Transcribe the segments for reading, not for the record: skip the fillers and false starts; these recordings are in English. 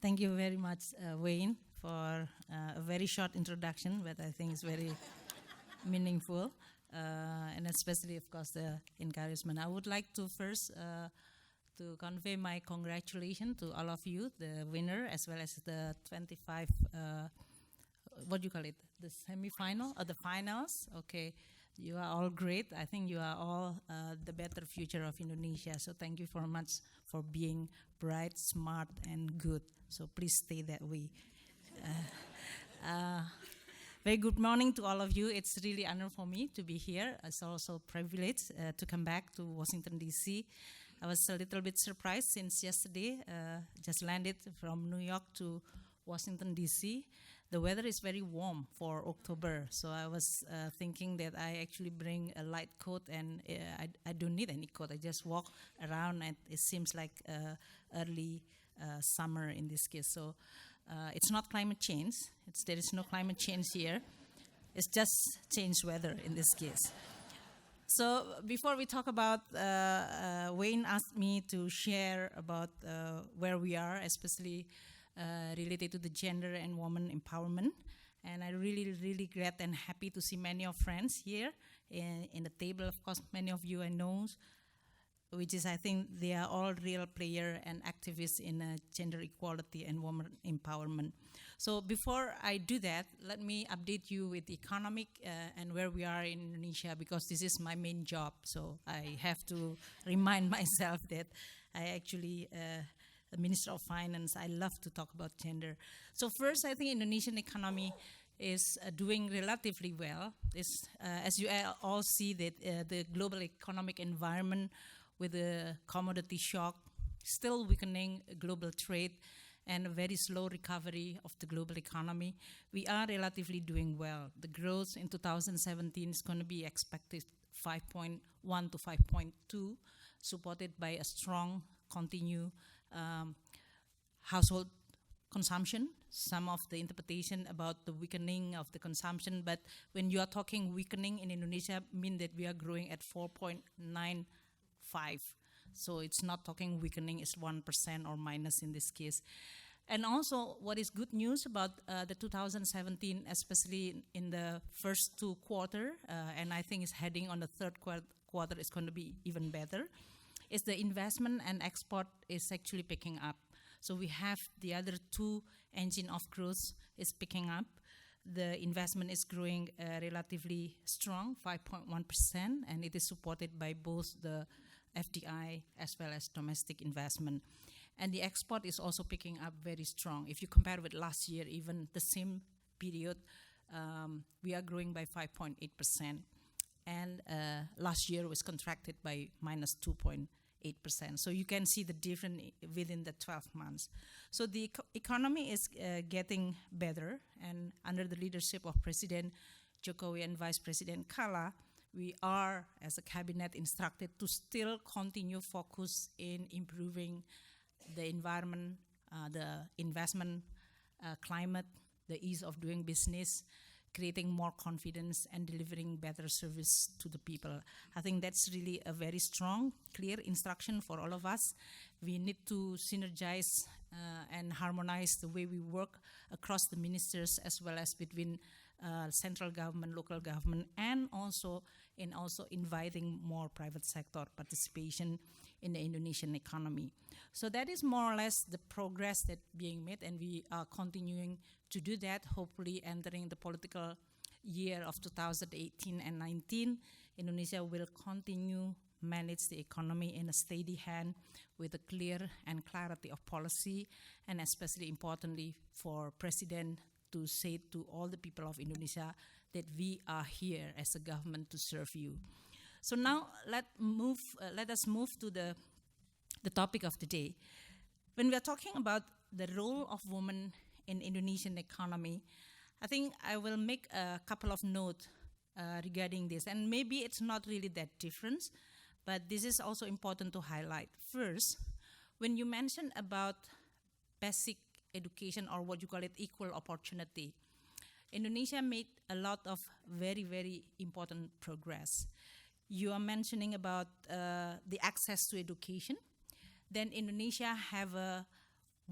Thank you very much, Wayne, for a very short introduction, but I think it's very meaningful, and especially, of course, the encouragement. I would like to first to convey my congratulations to all of you, the winner, as well as the 25, what do you call it, the semi-final or the finals? Okay, you are all great. I think you are all the better future of Indonesia. So thank you very much for being bright, smart, and good. So please stay that way. Very good morning to all of you. It's really an honor for me to be here. It's also a privilege to come back to Washington, D.C. I was a little bit surprised since yesterday, just landed from New York to Washington, D.C. The weather is very warm for October, so I was thinking that I actually bring a light coat, and I don't need any coat. I just walk around, and it seems like early summer in this case. So it's not climate change. There is no climate change here. It's just changed weather in this case. So before we talk about, Wayne asked me to share about where we are, especially related to the gender and woman empowerment. And I'm really, really glad and happy to see many of friends here in the table. Of course, many of you I know, which is, I think, they are all real player and activists in gender equality and woman empowerment. So before I do that, let me update you with economic and where we are in Indonesia, because this is my main job. So I have to remind myself that I actually, the Minister of Finance, I love to talk about gender. So first, I think Indonesian economy is doing relatively well. As you all see, that the global economic environment with the commodity shock, still weakening global trade, and a very slow recovery of the global economy, we are relatively doing well. The growth in 2017 is going to be expected 5.1 to 5.2, supported by a strong continued household consumption. Some of the interpretation about the weakening of the consumption, but when you are talking weakening in Indonesia, mean that we are growing at 4.95. So it's not talking weakening, it's 1% or minus in this case. And also, what is good news about the 2017, especially in the first two quarters, and I think it's heading on the third quarter, it's going to be even better, is the investment and export is actually picking up. So we have the other two engine of growth is picking up. The investment is growing relatively strong, 5.1%, and it is supported by both the FDI as well as domestic investment. And the export is also picking up very strong. If you compare with last year, even the same period, we are growing by 5.8%. And last year was contracted by minus 2.8%. So you can see the difference within the 12 months. So the economy is getting better, and under the leadership of President Jokowi and Vice President Kala, we are, as a cabinet, instructed to still continue focus in improving the environment, the investment climate, the ease of doing business, creating more confidence, and delivering better service to the people. I think that's really a very strong, clear instruction for all of us. We need to synergize and harmonize the way we work across the ministers, as well as between central government, local government, and also inviting more private sector participation in the Indonesian economy. So that is more or less the progress that being made, and we are continuing to do that, hopefully entering the political year of 2018 and 19. Indonesia will continue manage the economy in a steady hand with a clear and clarity of policy, and especially importantly for President to say to all the people of Indonesia that we are here as a government to serve you. So now let us move to the topic of the day. When we are talking about the role of women in Indonesian economy, I think I will make a couple of notes regarding this. And maybe it's not really that different, but this is also important to highlight. First, when you mention about basic education, or what you call it equal opportunity, Indonesia made a lot of very, very important progress. You are mentioning about the access to education. Then Indonesia have a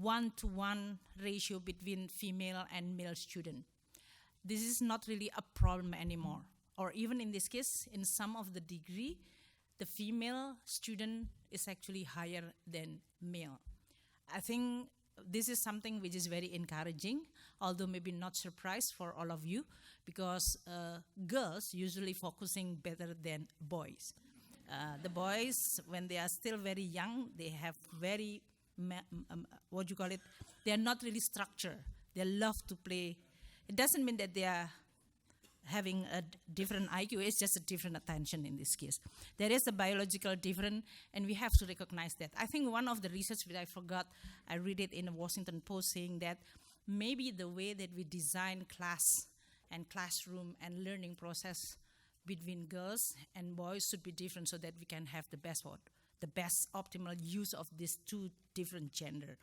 1-to-1 ratio between female and male student. This is not really a problem anymore. Or even in this case, in some of the degree, the female student is actually higher than male. I think this is something which is very encouraging, although maybe not surprise for all of you, because girls usually focusing better than boys. The boys, when they are still very young, they have very, what you call it, they are not really structured. They love to play. It doesn't mean that they are having a different IQ, it's just a different attention in this case. There is a biological difference, and we have to recognize that. I think one of the research that I forgot, I read it in the Washington Post saying that maybe the way that we design class and classroom and learning process between girls and boys should be different so that we can have the best optimal use of these two different gender.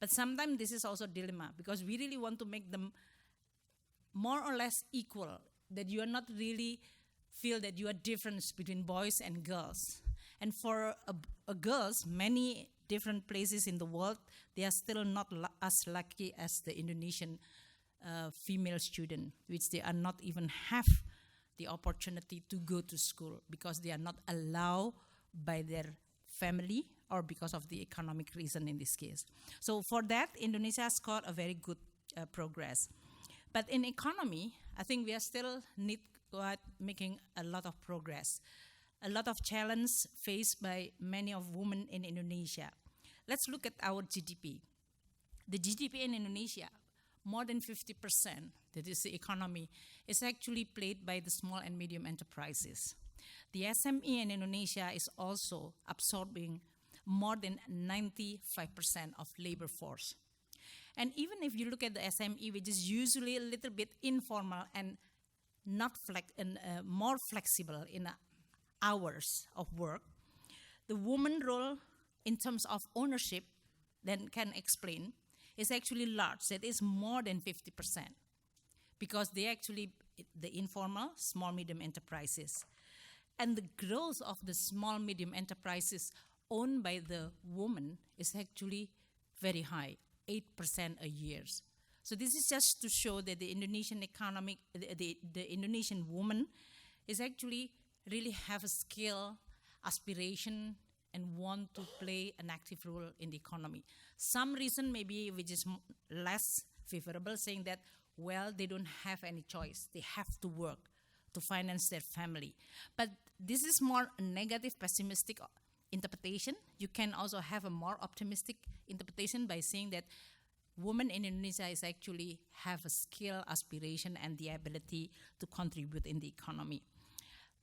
But sometimes this is also a dilemma because we really want to make them more or less equal, that you are not really feel that you are different between boys and girls. And for girls, many different places in the world, they are still not as lucky as the Indonesian female student, which they are not even have the opportunity to go to school because they are not allowed by their family or because of the economic reason in this case. So for that, Indonesia scored a very good progress. But in economy, I think we are still making a lot of progress. A lot of challenge faced by many of women in Indonesia. Let's look at our GDP. The GDP in Indonesia, more than 50%, that is the economy, is actually played by the small and medium enterprises. The SME in Indonesia is also absorbing more than 95% of labor force. And even if you look at the SME, which is usually a little bit informal and not more flexible in hours of work, the woman role in terms of ownership, then can explain, is actually large. That is more than 50%, because they actually, the informal, small, medium enterprises. And the growth of the small, medium enterprises owned by the woman is actually very high. 8% a year. So this is just to show that the Indonesian economic, the Indonesian woman is actually really have a skill, aspiration, and want to play an active role in the economy. Some reason maybe which is less favorable, saying that, well, they don't have any choice. They have to work to finance their family. But this is more a negative, pessimistic interpretation. You can also have a more optimistic interpretation by saying that women in Indonesia is actually have a skill, aspiration, and the ability to contribute in the economy.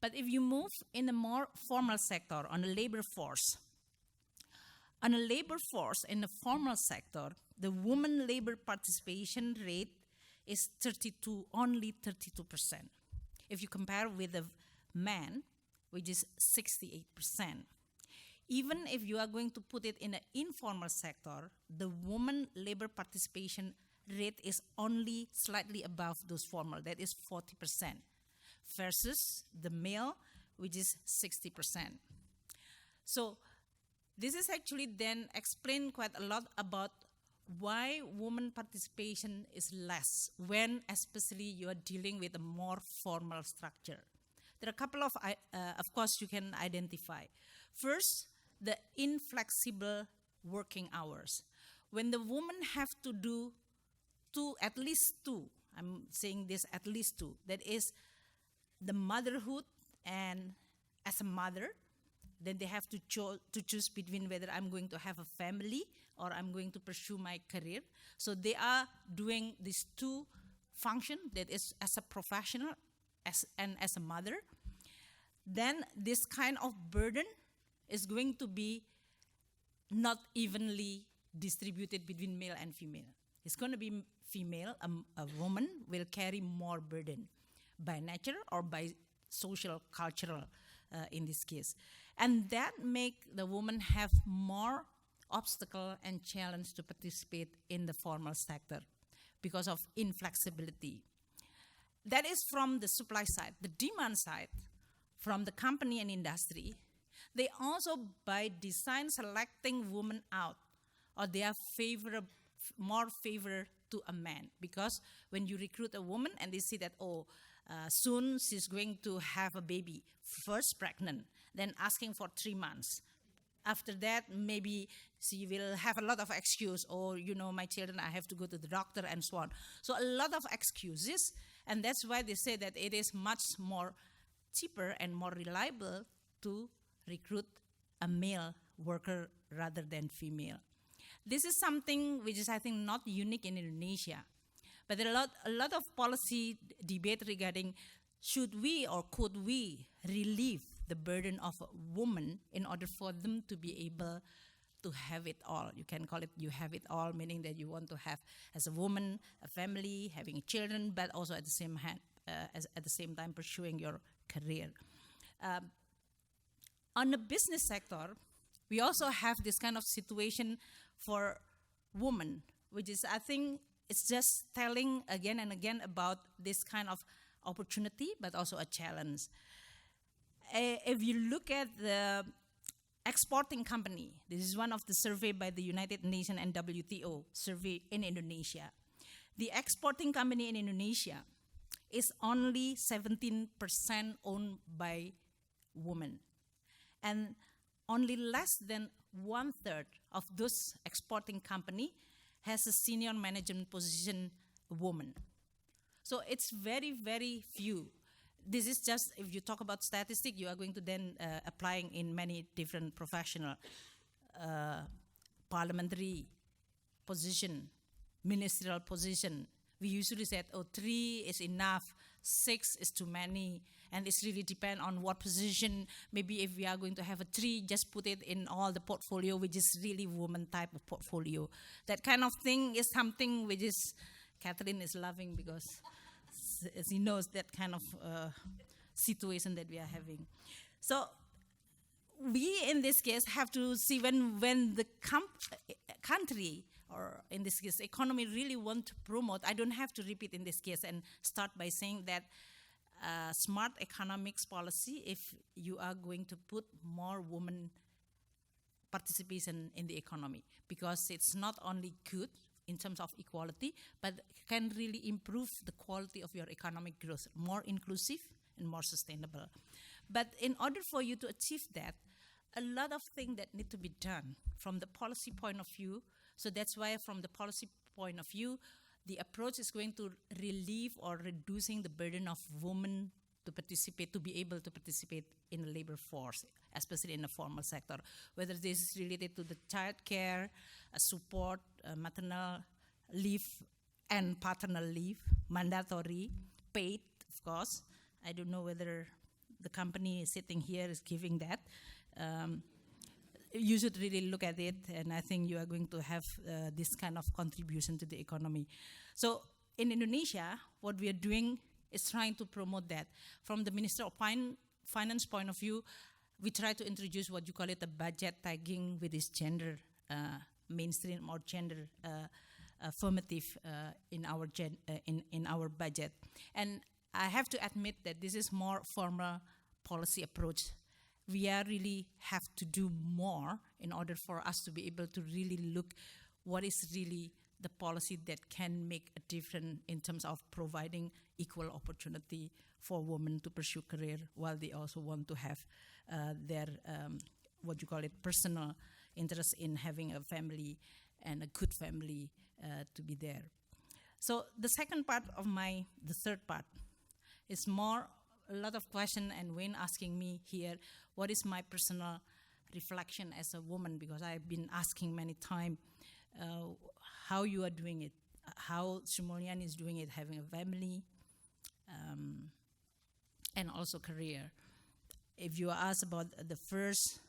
But if you move in a more formal sector, on a labor force, in the formal sector, the woman labor participation rate is only 32%. If you compare with the man, which is 68%. Even if you are going to put it in an informal sector, the woman labor participation rate is only slightly above those formal, that is 40%, versus the male, which is 60%. So this is actually then explain quite a lot about why woman participation is less when especially you are dealing with a more formal structure. There are a couple of course, you can identify. First, the inflexible working hours. When the woman have to do at least two, I'm saying this at least two, that is the motherhood, and as a mother, then they have to choose between whether I'm going to have a family or I'm going to pursue my career. So they are doing these two functions, that is as a professional and as a mother. Then this kind of burden is going to be not evenly distributed between male and female. It's going to be female, a woman will carry more burden by nature or by social, cultural in this case. And that make the woman have more obstacle and challenge to participate in the formal sector because of inflexibility. That is from the supply side. The demand side, from the company and industry, they also by design selecting women out or they are more favor to a man. Because when you recruit a woman and they see that, soon she's going to have a baby, first pregnant, then asking for 3 months. After that, maybe she will have a lot of excuse, my children, I have to go to the doctor and so on. So a lot of excuses, and that's why they say that it is much more cheaper and more reliable to recruit a male worker rather than female. This is something which is, I think, not unique in Indonesia. But there are a lot of policy debate regarding should we or could we relieve the burden of a woman in order for them to be able to have it all. You can call it you have it all, meaning that you want to have, as a woman, a family, having children, but also at the same time pursuing your career. On the business sector, we also have this kind of situation for women, which is, I think, it's just telling again and again about this kind of opportunity, but also a challenge. If you look at the exporting company, this is one of the survey by the United Nations and WTO survey in Indonesia. The exporting company in Indonesia is only 17% owned by women. And only less than 1/3 of those exporting company has a senior management position woman. So it's very, very few. This is just, if you talk about statistics, you are going to then applying in many different professional, parliamentary position, ministerial position. We usually said, 3 is enough, 6 is too many, and it's really depend on what position. Maybe if we are going to have a 3, just put it in all the portfolio, which is really woman type of portfolio. That kind of thing is something which is, Catherine is loving because she knows that kind of situation that we are having. So we, in this case, have to see when the country, or in this case, economy, really want to promote. I don't have to repeat in this case and start by saying that smart economics policy, if you are going to put more women participation in the economy, because it's not only good in terms of equality, but can really improve the quality of your economic growth, more inclusive and more sustainable. But in order for you to achieve that, a lot of things that need to be done from the policy point of view. So that's why from the policy point of view, the approach is going to relieve or reducing the burden of women to participate, to be able to participate in the labor force, especially in the formal sector, whether this is related to the child care, support, maternal leave and paternal leave, mandatory, paid, of course. I don't know whether the company sitting here is giving that. You should really look at it, and I think you are going to have this kind of contribution to the economy. So in Indonesia, what we are doing is trying to promote that. From the Minister of Finance point of view, we try to introduce what you call it a budget tagging with this gender mainstream or gender affirmative in our budget. And I have to admit that this is more formal policy approach. We are really have to do more in order for us to be able to really look what is really the policy that can make a difference in terms of providing equal opportunity for women to pursue career while they also want to have their, what you call it, personal interest in having a family and a good family to be there. So the second part of the third part is more a lot of question, and Wayne asking me here, what is my personal reflection as a woman, because I've been asking many times how you are doing it, how Sri Mulyani is doing it, having a family, and also career. If you ask about the first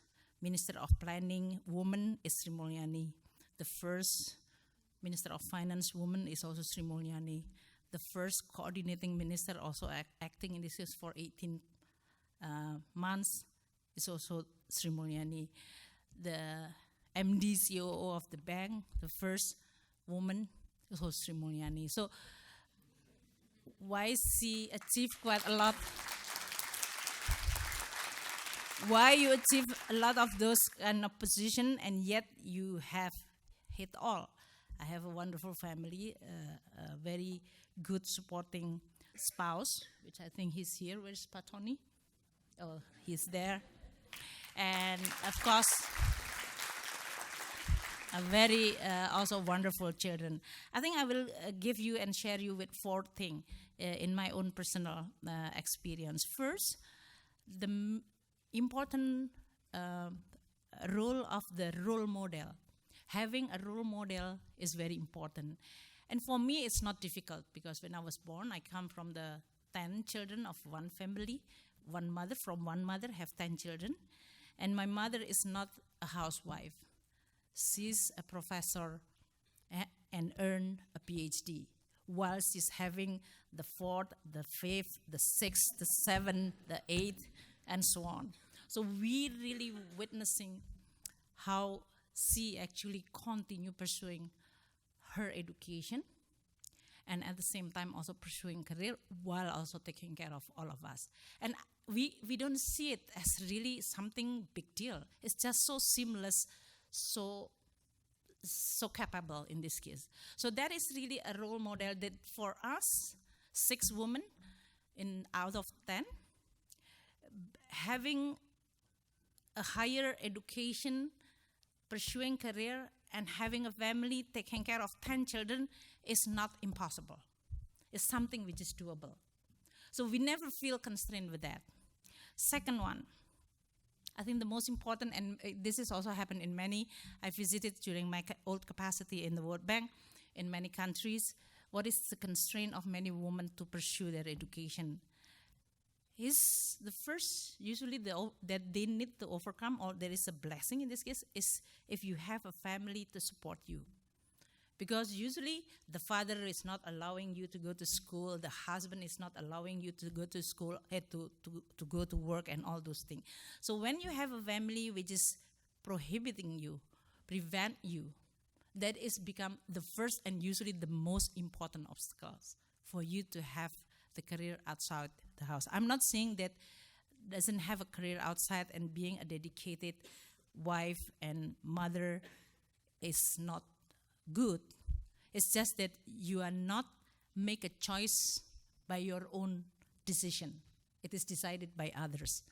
Minister of Planning woman is Sri Mulyani. The first Minister of Finance woman is also Sri Mulyani. The first coordinating minister also acting in this case for 18 months is also Sri Mulyani. The MD, COO of the bank, the first woman is also Sri Mulyani. So why she achieved quite a lot? Why you achieve a lot of those kind of position and yet you have it all. I have a wonderful family, a very good supporting spouse, which I think he's here. Where's Patoni? Oh, he's there. And of course, a very also wonderful children. I think I will give you and share you with 4 things in my own personal experience. First, the important role of the role model. Having a role model is very important. And for me, it's not difficult because when I was born, I come from the 10 children of one family, one mother, from one mother, have 10 children. And my mother is not a housewife. She's a professor and earned a PhD while she's having the 4th, the 5th, the 6th, the 7th, the 8th, and so on. So we really witnessing how she actually continue pursuing her education and at the same time also pursuing career while also taking care of all of us. And we don't see it as really something big deal. It's just so seamless, so capable in this case. So that is really a role model that for us, 6 women out of 10, having a higher education, pursuing career, and having a family, taking care of 10 children is not impossible. It's something which is doable. So we never feel constrained with that. Second one, I think the most important, and this has also happened in many, I visited during my old capacity in the World Bank in many countries. What is the constraint of many women to pursue their education? Is the first, usually that they need to overcome, or there is a blessing in this case, is if you have a family to support you. Because usually the father is not allowing you to go to school, the husband is not allowing you to go to school, to go to work and all those things. So when you have a family which is prohibiting you, prevent you, that is become the first and usually the most important obstacles for you to have the career outside the house. I'm not saying that doesn't have a career outside and being a dedicated wife and mother is not good. It's just that you are not make a choice by your own decision. It is decided by others.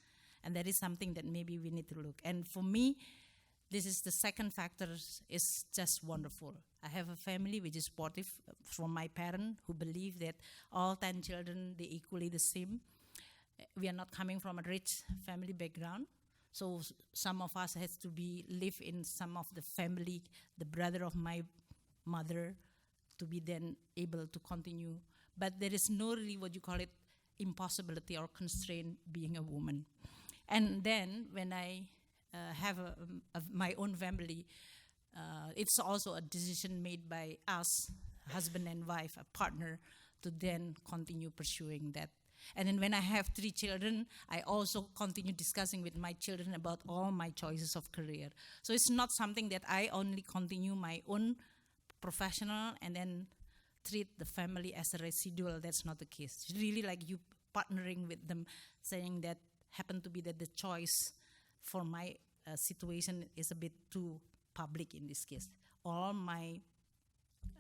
And that is something that maybe we need to look. And for me, this is the second factor is just wonderful. I have a family which is supportive from my parents who believe that all 10 children, they're equally the same. We are not coming from a rich family background. So some of us has to live in some of the family, the brother of my mother, to be then able to continue. But there is no really what you call it impossibility or constraint being a woman. And then when I have my own family, it's also a decision made by us, husband and wife, a partner, to then continue pursuing that. And then when I have 3 children, I also continue discussing with my children about all my choices of career. So it's not something that I only continue my own professional and then treat the family as a residual. That's not the case. It's really like you partnering with them, saying that happen to be that the choice for my situation is a bit too public in this case. All my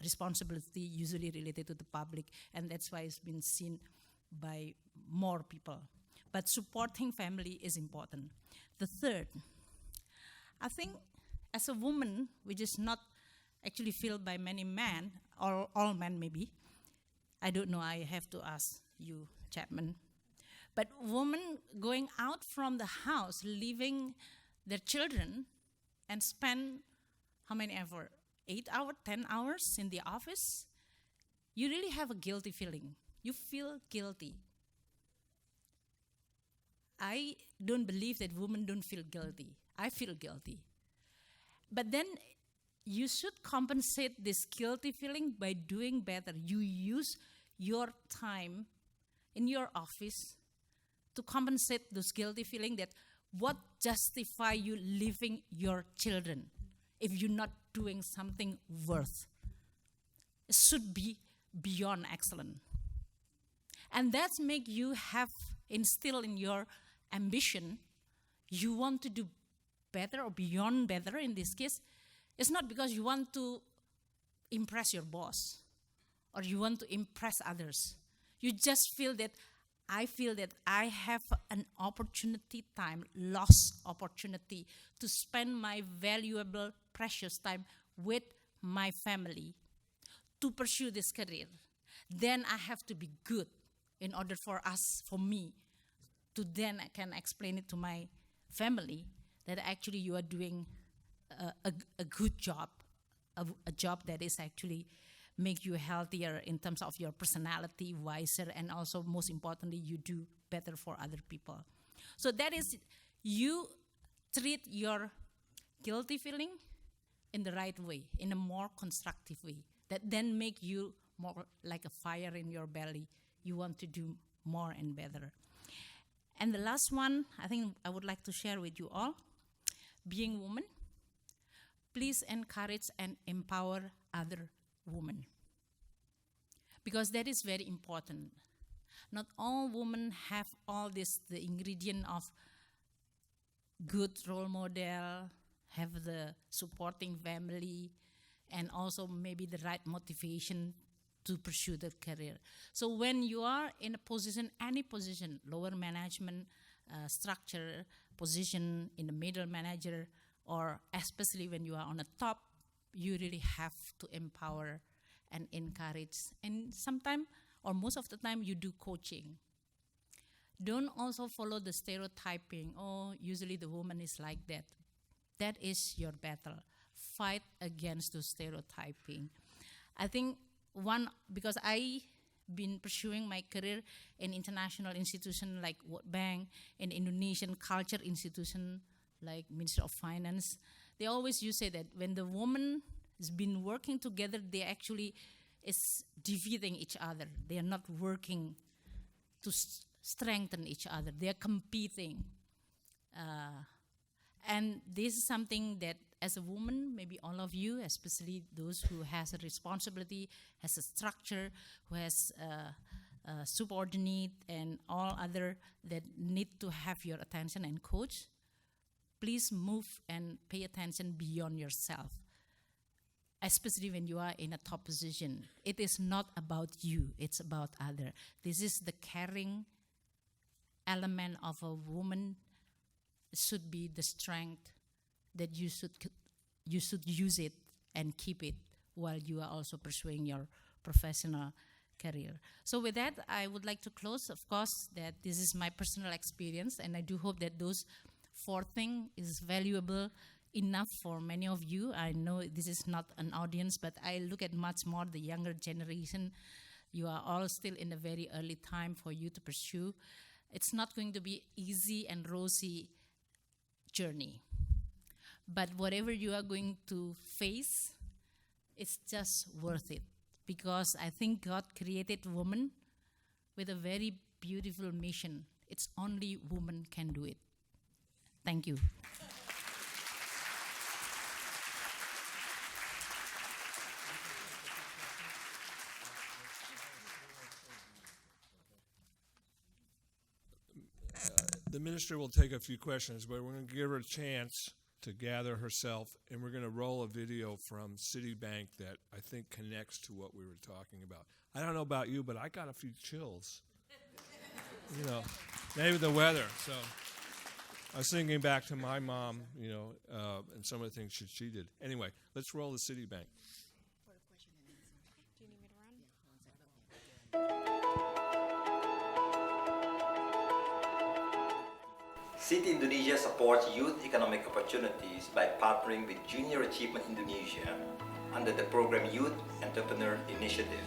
responsibility usually related to the public, and that's why it's been seen by more people. But supporting family is important. The third, I think as a woman, which is not actually felt by many men, or all men maybe, I don't know, I have to ask you, Chapman. But women going out from the house, leaving their children, and spend how many hours? 8 hours, 10 hours in the office? You really have a guilty feeling. You feel guilty. I don't believe that women don't feel guilty. I feel guilty. But then you should compensate this guilty feeling by doing better. You use your time in your office to compensate those guilty feeling that what justify you leaving your children if you're not doing something worth. It should be beyond excellent. And that's make you have instilled in your ambition, you want to do better or beyond better in this case, It's not because you want to impress your boss or you want to impress others. You just feel that I have an opportunity time, lost opportunity to spend my valuable, precious time with my family to pursue this career. Then I have to be good in order for me, to then I can explain it to my family that actually you are doing a good job, a job that is actually make you healthier in terms of your personality, wiser, and also most importantly, you do better for other people. So that is, you treat your guilty feeling in the right way, in a more constructive way, that then make you more like a fire in your belly. You want to do more and better. And the last one, I think I would like to share with you all, being woman, please encourage and empower other women. Because that is very important. Not all women have all this, the ingredient of good role model, have the supporting family, and also maybe the right motivation to pursue their career. So when you are in a position, any position, lower management structure, position in the middle manager, or especially when you are on the top, you really have to empower and encourage. And sometimes, or most of the time, you do coaching. Don't also follow the stereotyping, oh, usually the woman is like that. That is your battle. Fight against the stereotyping. I think because I've been pursuing my career in international institutions like World Bank, in Indonesian culture institution like Ministry of Finance, they always say that when the woman has been working together, they actually is defeating each other. They are not working to strengthen each other. They are competing. And this is something that as a woman, maybe all of you, especially those who has a responsibility, has a structure, who has a subordinate and all other that need to have your attention and coach, please move and pay attention beyond yourself, especially when you are in a top position. It is not about you, it's about other. This is the caring element of a woman. It should be the strength that you should use it and keep it while you are also pursuing your professional career. So with that, I would like to close, of course, that this is my personal experience, and I do hope that those 4 things is valuable enough for many of you. I know this is not an audience, but I look at much more the younger generation. You are all still in a very early time for you to pursue. It's not going to be easy and rosy journey. But whatever you are going to face, it's just worth it. Because I think God created woman with a very beautiful mission. It's only woman can do it. Thank you. The minister will take a few questions, but we're going to give her a chance to gather herself, and we're going to roll a video from Citibank that I think connects to what we were talking about. I don't know about you, but I got a few chills. You know, maybe the weather. So I was thinking back to my mom, you know, and some of the things she did. Anyway, let's roll the Citibank. Do you need me to run? Citi Indonesia supports youth economic opportunities by partnering with Junior Achievement Indonesia under the program Youth Entrepreneur Initiative.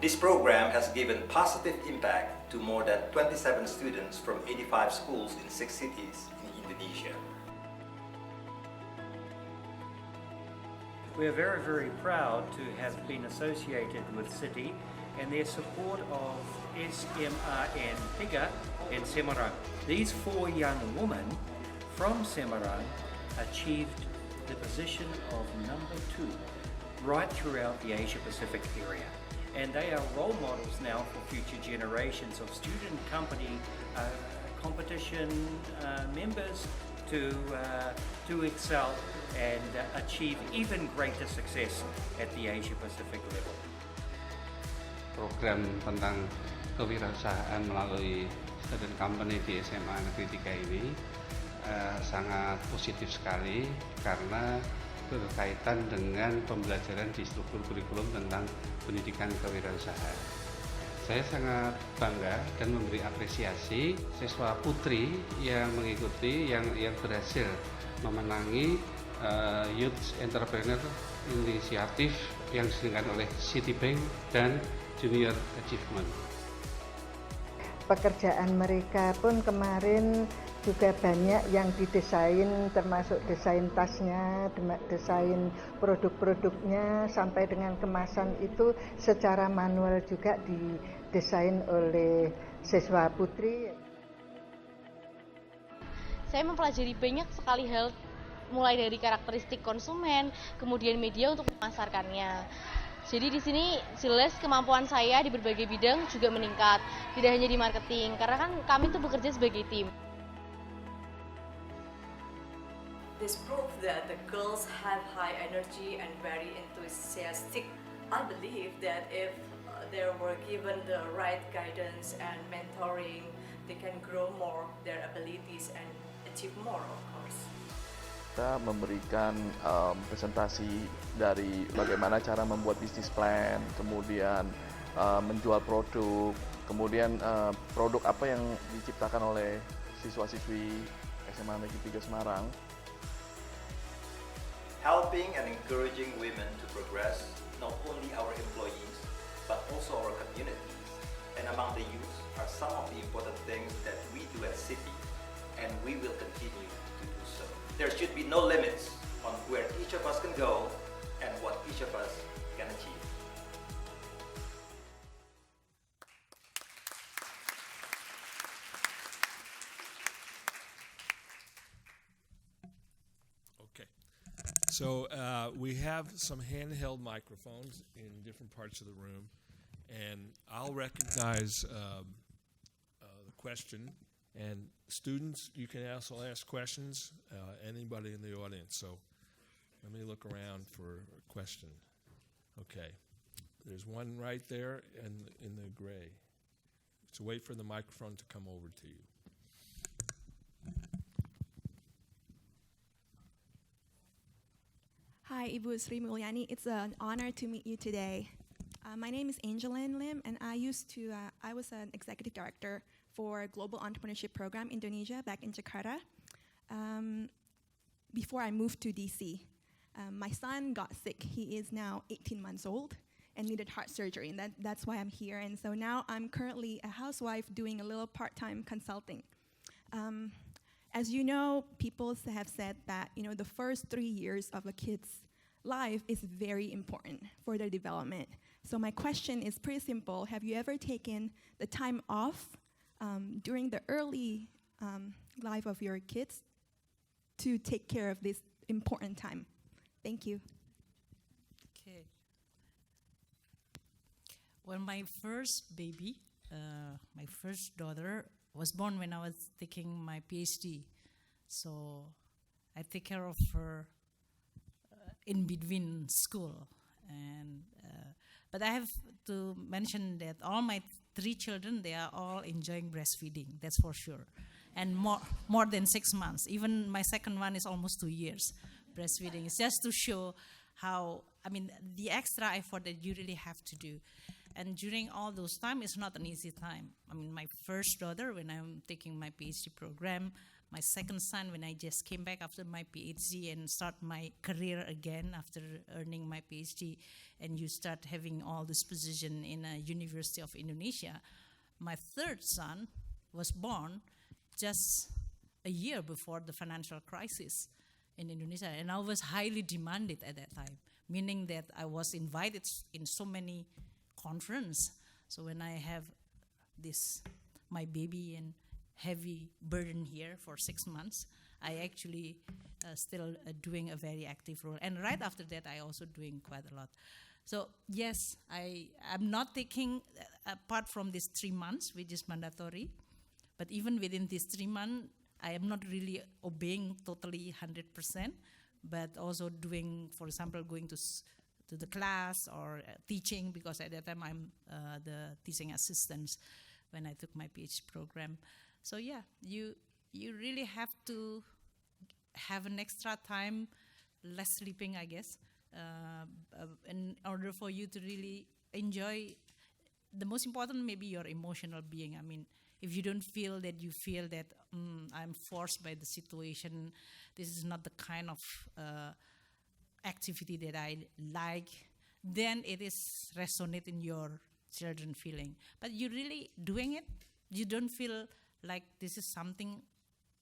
This program has given positive impact to more than 27 students from 85 schools in 6 cities in Indonesia. We are very, very proud to have been associated with Citi and their support of SMRN Tiga in Semarang. These 4 young women from Semarang achieved the position of number 2 right throughout the Asia-Pacific area. And they are role models now for future generations of student company competition members to excel and achieve even greater success at the Asia Pacific level. Program tentang kewirausahaan melalui student company di SMA Negeri 3 ini sangat positif sekali karena berkaitan dengan pembelajaran di struktur kurikulum tentang pendidikan kewirausahaan. Saya sangat bangga dan memberi apresiasi siswa putri yang mengikuti, yang berhasil memenangi Youth Entrepreneur Inisiatif yang diselenggarakan oleh Citibank dan Junior Achievement. Pekerjaan mereka pun kemarin juga banyak yang didesain, termasuk desain tasnya, desain produk-produknya, sampai dengan kemasan itu secara manual juga didesain oleh siswa putri. Saya mempelajari banyak sekali hal, mulai dari karakteristik konsumen, kemudian media untuk memasarkannya. Jadi di sini jelas kemampuan saya di berbagai bidang juga meningkat, tidak hanya di marketing, karena kan kami itu bekerja sebagai tim. This proves that the girls have high energy and very enthusiastic. I believe that if they were given the right guidance and mentoring, they can grow more their abilities and achieve more, of course. Kita memberikan presentasi dari bagaimana cara membuat bisnis plan, kemudian menjual produk, kemudian produk apa yang diciptakan oleh siswa-siswi SMA Negeri 3 Semarang. Helping and encouraging women to progress, not only our employees, but also our communities and among the youth are some of the important things that we do at Citi, and we will continue to do so. There should be no limits on where each of us can go and what each of us can achieve. Okay. So we have some handheld microphones in different parts of the room, and I'll recognize the question. And students, you can also ask questions, anybody in the audience. So let me look around for a question. Okay. There's one right there in the gray. So wait for the microphone to come over to you. Hi, Ibu Sri Mulyani. It's an honor to meet you today. My name is Angeline Lim, and I was an executive director for Global Entrepreneurship Program Indonesia back in Jakarta before I moved to DC. My son got sick. He is now 18 months old and needed heart surgery, and that's why I'm here. And so now I'm currently a housewife doing a little part-time consulting. As you know, people have said that the first 3 years of a kid's life is very important for their development. So my question is pretty simple. Have you ever taken the time off during the early life of your kids to take care of this important time? Thank you. Okay. Well, my first baby, my first daughter, was born when I was taking my PhD. So I take care of her in between school. And but I have to mention that all my 3 children, they are all enjoying breastfeeding, that's for sure. And more than 6 months. Even my second one is almost 2 years breastfeeding. It's just to show how, the extra effort that you really have to do. And during all those time, it's not an easy time. My first daughter, when I'm taking my PhD program, my second son, when I just came back after my PhD and start my career again after earning my PhD, and you start having all this position in a University of Indonesia. My third son was born just a year before the financial crisis in Indonesia, and I was highly demanded at that time, meaning that I was invited in so many conference. So when I have my baby and heavy burden here for 6 months, I actually still doing a very active role. And right after that, I also doing quite a lot. So yes, I'm not taking, apart from these 3 months, which is mandatory, but even within these 3 months, I am not really obeying totally 100%, but also doing, for example, going to the class or teaching, because at that time I'm the teaching assistant when I took my PhD program. So yeah, you really have to have an extra time, less sleeping, I guess, in order for you to really enjoy. The most important, maybe your emotional being. I mean, if you don't feel that I'm forced by the situation, this is not the kind of activity that I like, then it is resonate in your children feeling. But you really doing it, you don't feel like this is something,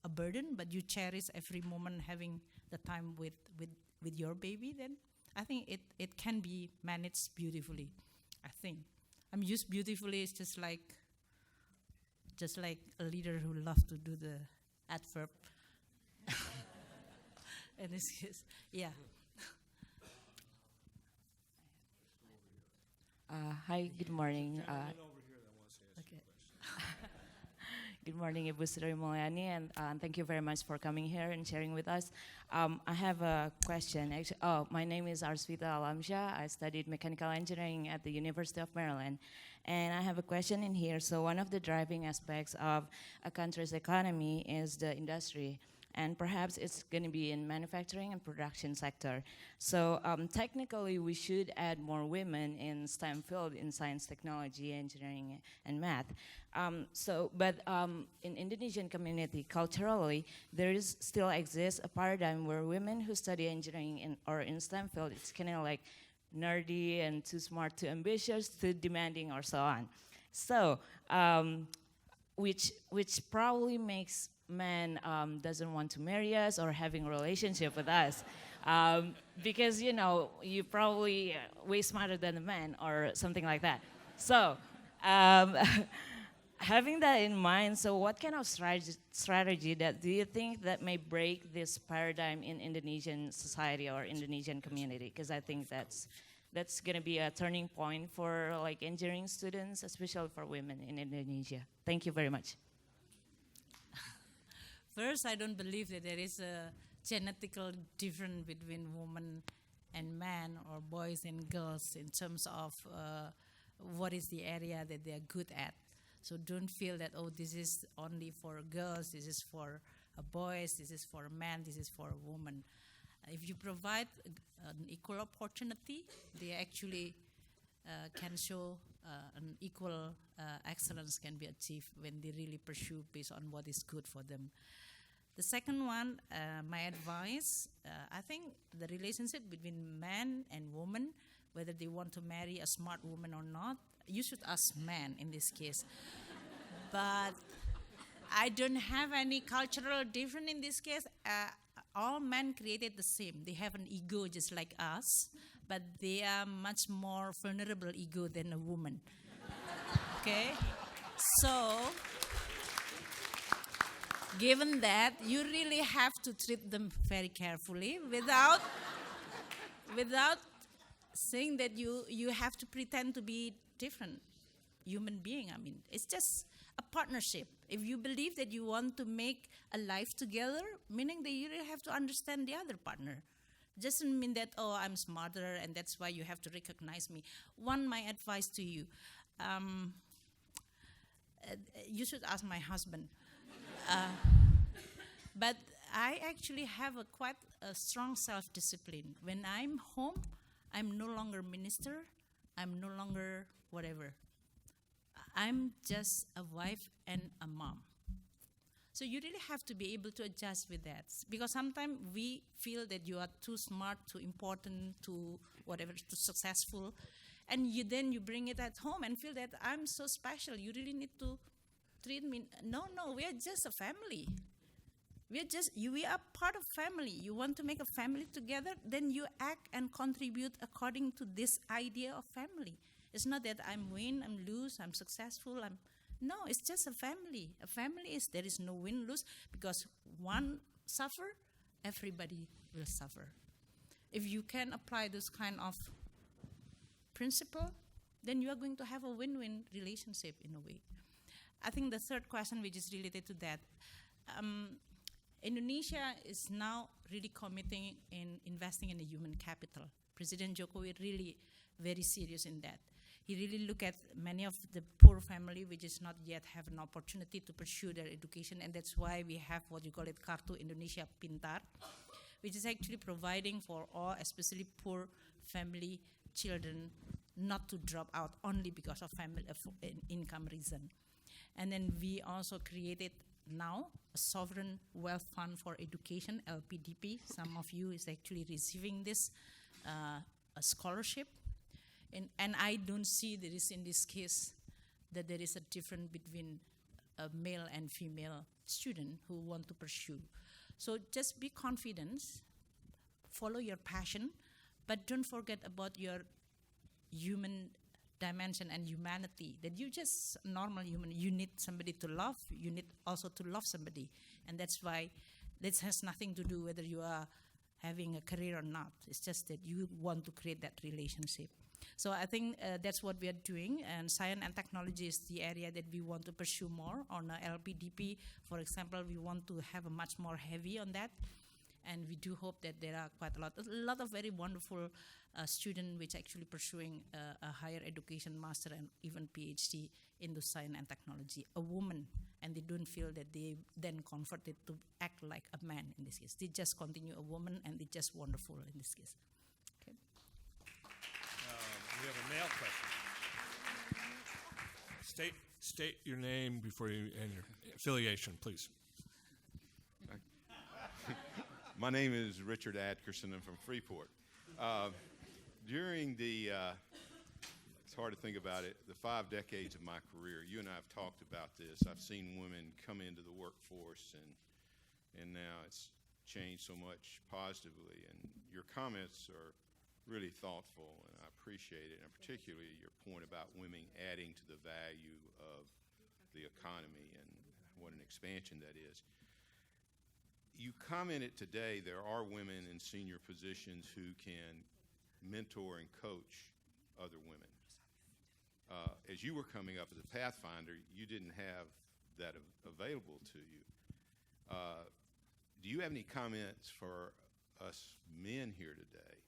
a burden, but you cherish every moment having the time with your baby, then I think it can be managed beautifully, I think. Used beautifully is just like a leader who loves to do the adverb. In this case, yeah. Hi, good morning. Okay. Good morning, Ibu Sri Mulyani, and thank you very much for coming here and sharing with us. I have a question. My name is Arsvita Alamsha. I studied mechanical engineering at the University of Maryland, and I have a question in here. So one of the driving aspects of a country's economy is the industry, and perhaps it's going to be in manufacturing and production sector. So technically, we should add more women in STEM field, in science, technology, engineering, and math. But in Indonesian community, culturally, there still exists a paradigm where women who study engineering or in STEM field, it's kind of like nerdy and too smart, too ambitious, too demanding, or so on. So, which probably makes men doesn't want to marry us or having a relationship with us. Because, you're probably way smarter than a man or something like that. So, having that in mind, so what kind of strategy that do you think that may break this paradigm in Indonesian society or Indonesian community? Because I think that's going to be a turning point for like engineering students, especially for women in Indonesia. Thank you very much. First, I don't believe that there is a genetical difference between women and men or boys and girls in terms of what is the area that they are good at. So don't feel that, oh, this is only for girls, this is for boys, this is for a man, this is for a woman. If you provide an equal opportunity, they actually can show an equal excellence can be achieved when they really pursue based on what is good for them. The second one, my advice, I think the relationship between man and woman, whether they want to marry a smart woman or not, you should ask men in this case. But I don't have any cultural difference in this case. All men created the same. They have an ego just like us, but they are much more vulnerable ego than a woman. Okay? So, given that, you really have to treat them very carefully without saying that you have to pretend to be different human being. I mean, it's just a partnership. If you believe that you want to make a life together, meaning that you really have to understand the other partner. Doesn't mean that, oh, I'm smarter and that's why you have to recognize me. My advice to you, you should ask my husband. But I actually have quite a strong self-discipline. When I'm home, I'm no longer minister, I'm no longer whatever. I'm just a wife and a mom. So you really have to be able to adjust with that. Because sometimes we feel that you are too smart, too important, too whatever, too successful. And then you bring it at home and feel that I'm so special. You really need to treat me. No, we are just a family. We are part of family. You want to make a family together, then you act and contribute according to this idea of family. It's not that I'm win, I'm lose, I'm successful. No, it's just a family. A family is there is no win lose because one suffer, everybody will suffer. If you can apply this kind of principle, then you are going to have a win-win relationship in a way. I think the third question, which is related to that, Indonesia is now really committing in investing in the human capital. President Jokowi really very serious in that. He really look at many of the poor family which is not yet have an opportunity to pursue their education, and that's why we have what you call it Kartu Indonesia Pintar, which is actually providing for all, especially poor family children, not to drop out only because of family income reason. And then we also created now a sovereign wealth fund for education, LPDP. Some of you is actually receiving this a scholarship. And I don't see there is in this case that there is a difference between a male and female student who want to pursue. So just be confident, follow your passion, but don't forget about your human dimension and humanity, that you just normal human. You need somebody to love, you need also to love somebody. And that's why this has nothing to do whether you are having a career or not. It's just that you want to create that relationship. So I think that's what we are doing, and science and technology is the area that we want to pursue more. On LPDP, for example, we want to have a much more heavy on that, and we do hope that there are quite a lot of very wonderful students which actually pursuing a higher education, master and even PhD in the science and technology, a woman, and they don't feel that they then converted to act like a man in this case. They just continue a woman, and they're just wonderful in this case. We have a male question. State your name before you and your affiliation, please. My name is Richard Atkerson. I'm from Freeport. During the, it's hard to think about it, the 5 decades of my career, you and I have talked about this. I've seen women come into the workforce, and now it's changed so much positively. And your comments are really thoughtful, and I appreciate it, and particularly your point about women adding to the value of the economy and what an expansion that is. You commented today there are women in senior positions who can mentor and coach other women. As you were coming up as a Pathfinder, you didn't have that available to you. Do you have any comments for us men here today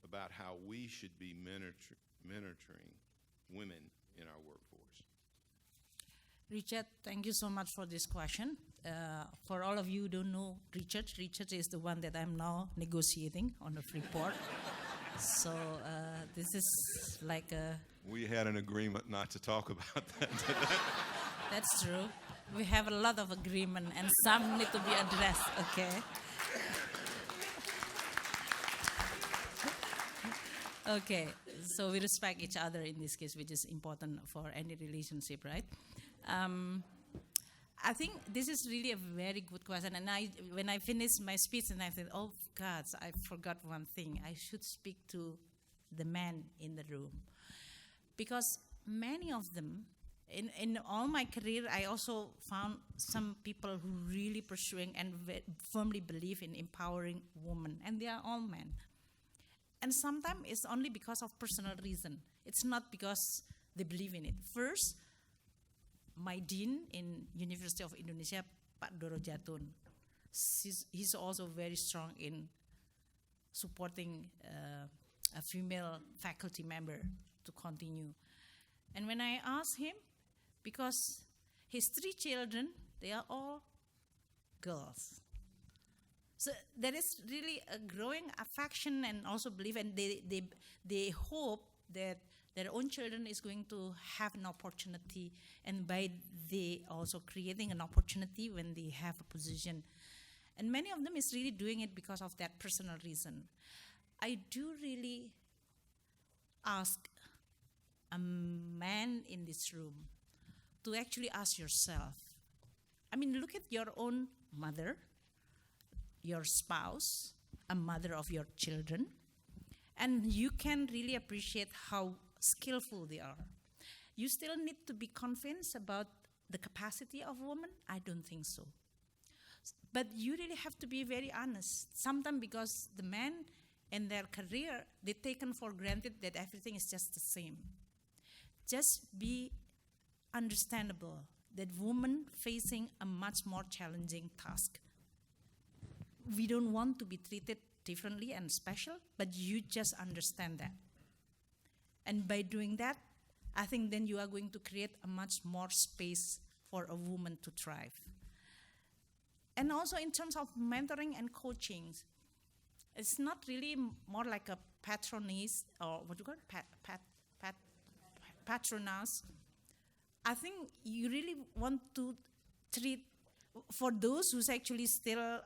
about how we should be mentoring women in our workforce? Richard, thank you so much for this question. For all of you who don't know Richard is the one that I'm now negotiating on the Freeport. So this is like a... We had an agreement not to talk about that today. That's true. We have a lot of agreement, and some need to be addressed, okay? Okay, so we respect each other in this case, which is important for any relationship, right? I think this is really a very good question. And when I finished my speech, and I said, oh, God, I forgot one thing. I should speak to the men in the room. Because many of them, in all my career, I also found some people who really pursuing and firmly believe in empowering women, and they are all men. And sometimes it's only because of personal reason. It's not because they believe in it. First, my dean in University of Indonesia, Pak Doro Jatun, he's also very strong in supporting a female faculty member to continue. And when I asked him, because his 3 children, they are all girls. So there is really a growing affection and also belief, and they hope that their own children is going to have an opportunity, and by they also creating an opportunity when they have a position. And many of them is really doing it because of that personal reason. I do really ask a man in this room to actually ask yourself, I mean, look at your own mother, your spouse, a mother of your children, and you can really appreciate how skillful they are. You still need to be convinced about the capacity of women? I don't think so. But you really have to be very honest. Sometimes because the men in their career, they're taken for granted that everything is just the same. Just be understandable that women facing a much more challenging task. We don't want to be treated differently and special, but you just understand that. And by doing that, I think then you are going to create a much more space for a woman to thrive. And also in terms of mentoring and coaching, it's not really more like a patronage or what do you call it? Patronage. I think you really want to treat, for those who's actually still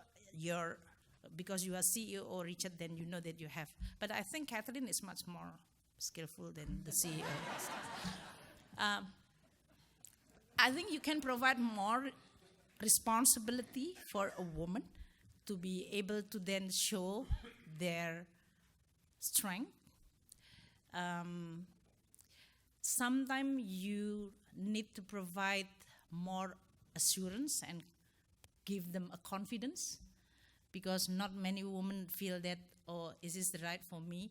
because you are CEO or Richard, then you know that you have. But I think Catherine is much more skillful than the CEO. I think you can provide more responsibility for a woman to be able to then show their strength. Sometimes you need to provide more assurance and give them a confidence, because not many women feel that, oh, is this right for me?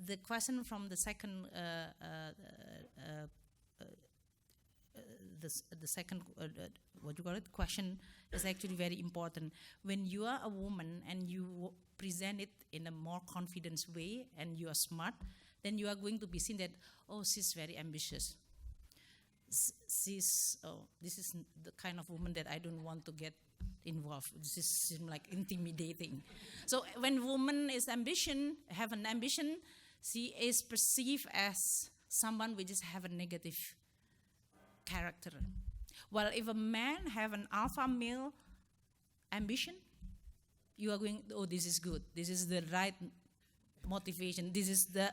The question from the second, what you call it, question is actually very important. When you are a woman and you present it in a more confident way and you are smart, then you are going to be seen that, oh, she's very ambitious. This is the kind of woman that I don't want to get involved. This is like intimidating. So when woman have an ambition, she is perceived as someone which just have a negative character. While if a man have an alpha male ambition, you are going, oh, this is good. This is the right motivation. This is the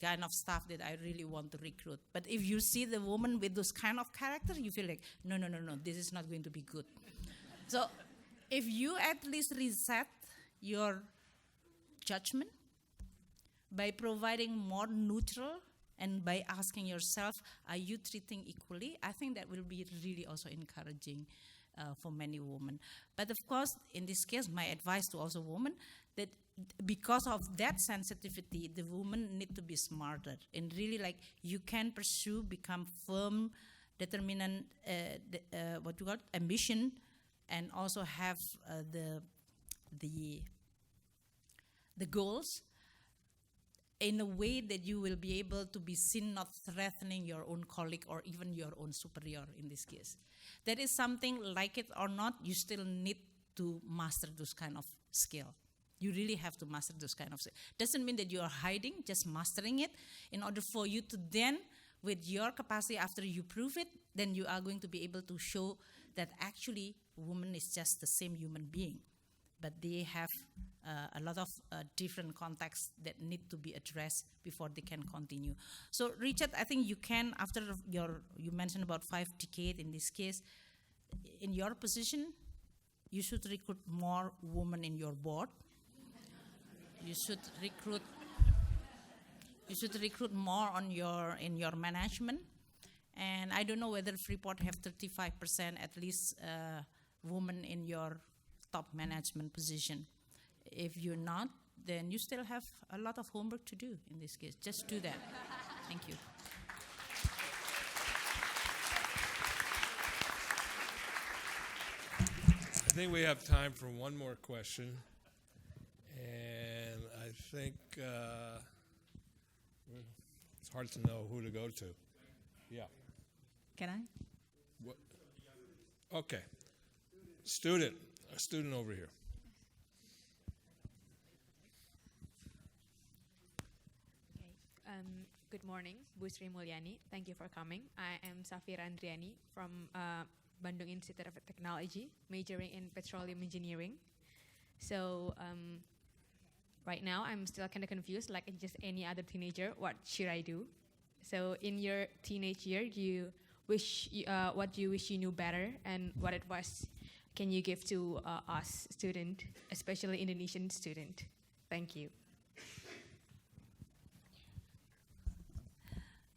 kind of stuff that I really want to recruit. But if you see the woman with those kind of character, you feel like, no, this is not going to be good. So if you at least reset your judgment by providing more neutral and by asking yourself, are you treating equally? I think that will be really also encouraging for many women. But of course, in this case, my advice to also women, that because of that sensitivity, the women need to be smarter. And really, like, you can pursue, become firm, determinant, ambition, and also have the goals in a way that you will be able to be seen not threatening your own colleague or even your own superior in this case. That is something, like it or not, you still need to master those kind of skill. You really have to master those kind of skill. Doesn't mean that you are hiding, just mastering it in order for you to then, with your capacity, after you prove it, then you are going to be able to show that actually woman is just the same human being, but they have a lot of different contexts that need to be addressed before they can continue. So Richard, I think you can, after you mentioned about 5 decades in this case, in your position, you should recruit more women in your board. You should recruit more in your management. And I don't know whether Freeport have 35% at least women in your top management position. If you're not, then you still have a lot of homework to do in this case. Just do that. Thank you. I think we have time for one more question. And I think it's hard to know who to go to. Yeah. Can I? What? Okay. A student over here. Good morning, Bu Sri Mulyani. Thank you for coming. I am Safira Andriani from Bandung Institute of Technology, majoring in petroleum engineering. So right now I'm still kind of confused, like just any other teenager. What should I do? So in your teenage year, what do you wish you knew better, and what advice can you give to us student, especially Indonesian student? Thank you.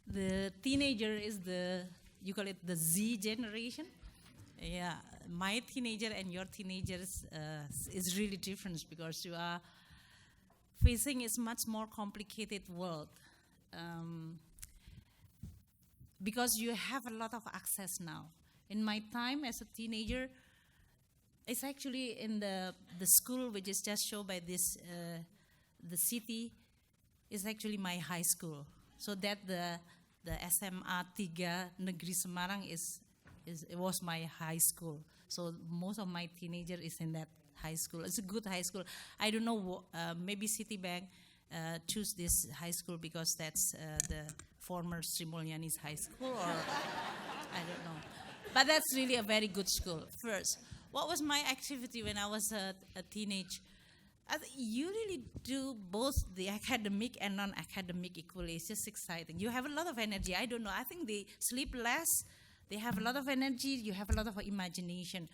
The teenager is you call it the Z generation. Yeah, my teenager and your teenagers is really different because you are facing a much more complicated world. because you have a lot of access now. In my time as a teenager, it's actually in the school which is just shown by this, the city, is actually my high school. So that the SMA 3 Negeri Semarang it was my high school. So most of my teenager is in that high school. It's a good high school. I don't know, maybe Citibank choose this high school because that's the former Sri Mulyani's high school, or I don't know. But that's really a very good school. First, what was my activity when I was a teenage? You really do both the academic and non-academic equally. It's just exciting. You have a lot of energy. I don't know. I think they sleep less. They have a lot of energy. You have a lot of imagination.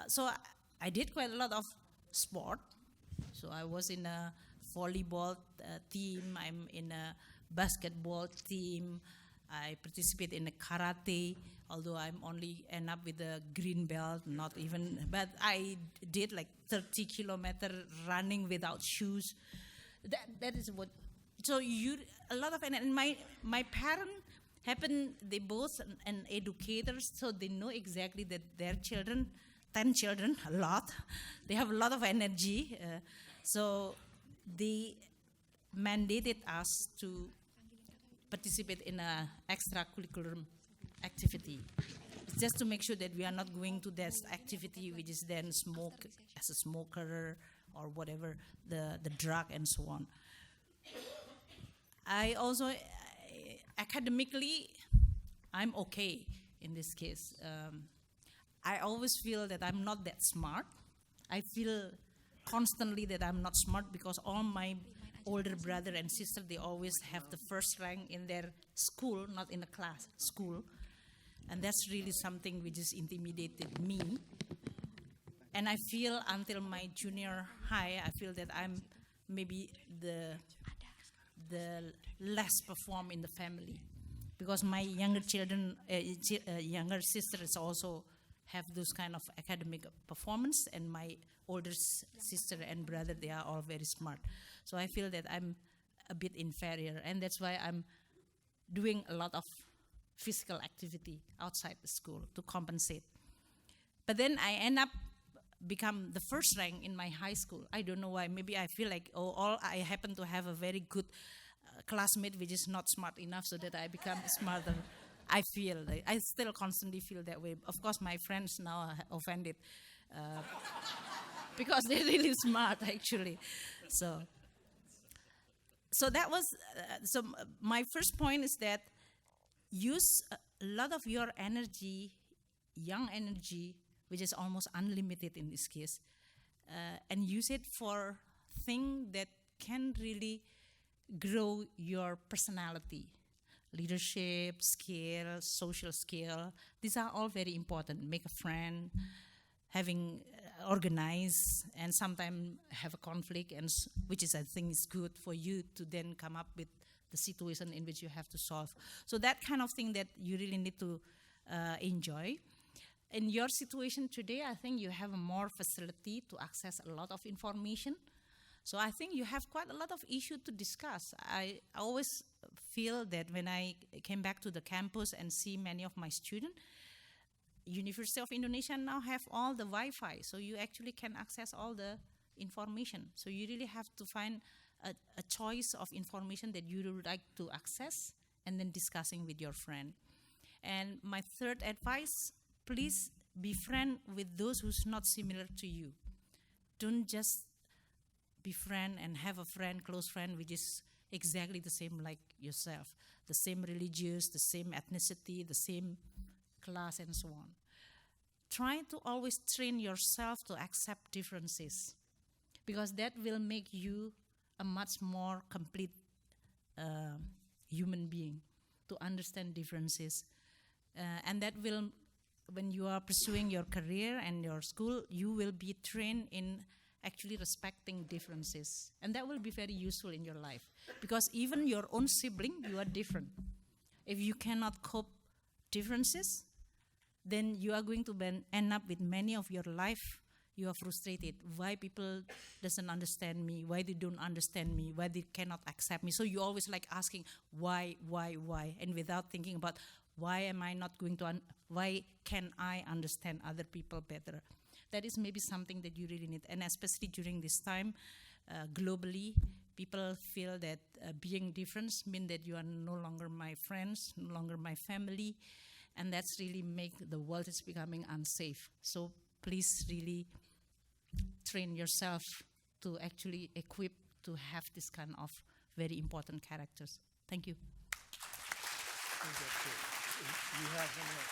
So I did quite a lot of sport. So I was in a volleyball team. I'm in a basketball team. I participate in a karate, although I'm only end up with a green belt, not even, but I did like 30 kilometer running without shoes. That is what, so a lot of, and my parents they both an educators, so they know exactly that their children, 10 children, a lot, they have a lot of energy, so they mandated us to participate in a extracurricular activity, just to make sure that we are not going to that activity which is then smoke as a smoker or whatever, the drug and so on. I also, academically, I'm okay in this case. I always feel that I'm not that smart. I feel constantly that I'm not smart because all my older brother and sister, they always have the first rank in their school, not in the class, school. And that's really something which has intimidated me. And I feel until my junior high, I feel that I'm maybe the less perform in the family. Because my younger children, younger sisters also have those kind of academic performance, and my older sister and brother, they are all very smart. So I feel that I'm a bit inferior, and that's why I'm doing a lot of physical activity outside the school to compensate. But then I end up become the first rank in my high school. I don't know why. Maybe I feel like, I happen to have a very good classmate which is not smart enough, so that I become smarter. I feel, I still constantly feel that way. Of course, my friends now are offended because they're really smart, actually. So that was, so my first point is that use a lot of your energy, young energy, which is almost unlimited in this case, and use it for things that can really grow your personality. Leadership, skill, social skill, these are all very important. Make a friend, having organize, and sometimes have a conflict, and which is, I think, is good for you to then come up with the situation in which you have to solve. So that kind of thing that you really need to enjoy. In your situation today, I think you have more facility to access a lot of information. So I think you have quite a lot of issues to discuss. I always feel that when I came back to the campus and see many of my students, University of Indonesia now have all the Wi-Fi, so you actually can access all the information. So you really have to find a choice of information that you would like to access, and then discussing with your friend. And my third advice, please be friend with those who's not similar to you. Don't just be friend and have a friend, close friend, which is exactly the same like yourself, the same religious, the same ethnicity, the same class, and so on. Try to always train yourself to accept differences, because that will make you a much more complete human being, to understand differences. And that will, when you are pursuing your career and your school, you will be trained in actually respecting differences. And that will be very useful in your life. Because even your own sibling, you are different. If you cannot cope differences, then you are going to end up with many of your life you are frustrated. Why people doesn't understand me? Why they don't understand me? Why they cannot accept me? So you always like asking why, and without thinking about why am I not going to? Why can I understand other people better? That is maybe something that you really need, and especially during this time, globally, people feel that being different means that you are no longer my friends, no longer my family, and that's really make the world is becoming unsafe. So please really train yourself to actually equip to have this kind of very important characters. Thank you. You have one more.